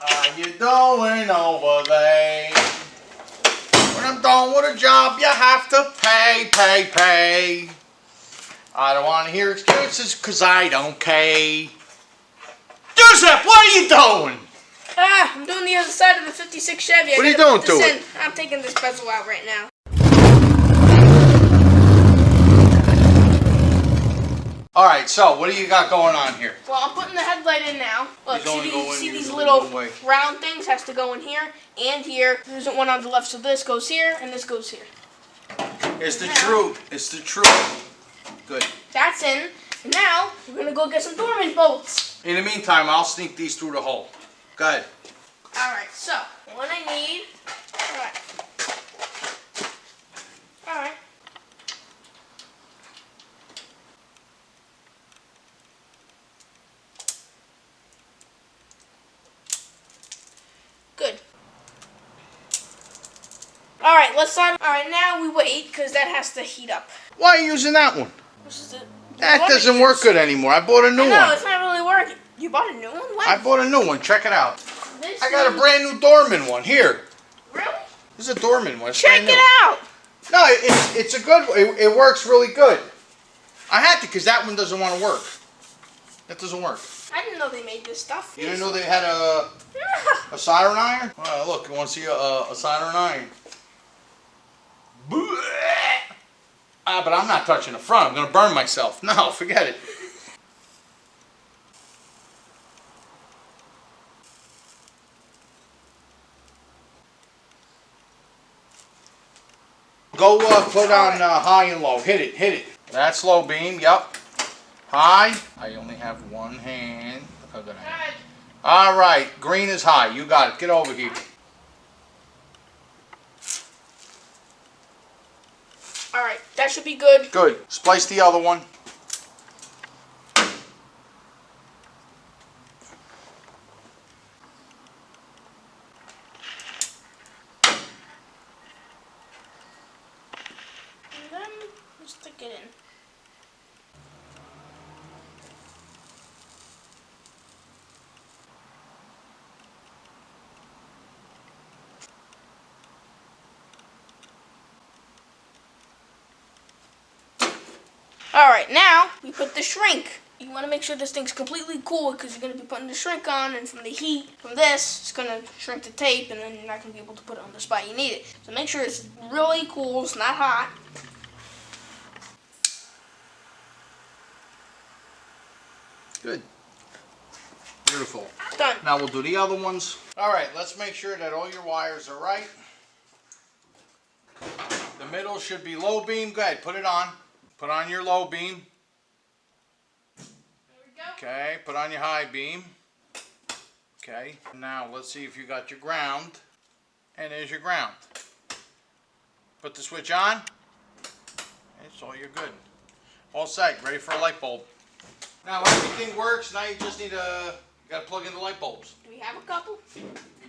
How you doing over there? When I'm done with a job, you have to pay. I don't want to hear excuses, cause I don't care. Giuseppe, what are you doing? I'm doing the other side of the 56 Chevy. What are you doing to it? I'm taking this bezel out right now. Alright, so what do you got going on here? Well, I'm putting the headlight in now. Look, see these little round things has to go in here and here. There isn't one on the left, so this goes here and this goes here. It's the truth. It's the truth. Good. That's in. And now, we're going to go get some dormant bolts. In the meantime, I'll sneak these through the hole. Go ahead. Alright, so, what I need... Alright. Good. Alright, let's start. Alright, now we wait, because that has to heat up. Why are you using that one? This is it. That doesn't work good anymore. I bought a new one. No, it's not really working. You bought a new one? What? I bought a new one. Check it out. This I got a brand new Dorman one. Here. Really? This is a Dorman one. It's Check brand new. it out. No, it's a good one. It works really good. I had to because that one doesn't want to work. That doesn't work. I didn't know they made this stuff. You didn't know they had a soldering iron? Look, you want to see a soldering iron? But I'm not touching the front. I'm going to burn myself. No, forget it. Go put on high and low. Hit it. That's low beam. Yep. High. I only have one hand. Look how good I am. All right. Green is high. You got it. Get over here. All right. That should be good. Good. Splice the other one. And then just stick it in. Alright, now we put the shrink. You want to make sure this thing's completely cool because you're going to be putting the shrink on, and from the heat from this, it's going to shrink the tape, and then you're not going to be able to put it on the spot you need it. So make sure it's really cool, it's not hot. Good. Beautiful. Done. Now we'll do the other ones. Alright, let's make sure that all your wires are right. The middle should be low beam. Go ahead, put it on. Put on your low beam. There we go. Okay, put on your high beam. Okay, now let's see if you got your ground. And there's your ground. Put the switch on. It's all you're good. All set, ready for a light bulb. Now everything works, now you just need you gotta plug in the light bulbs. Do we have a couple? You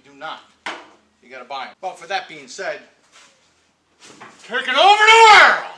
do not. You gotta buy them. But for that being said, taking over the world!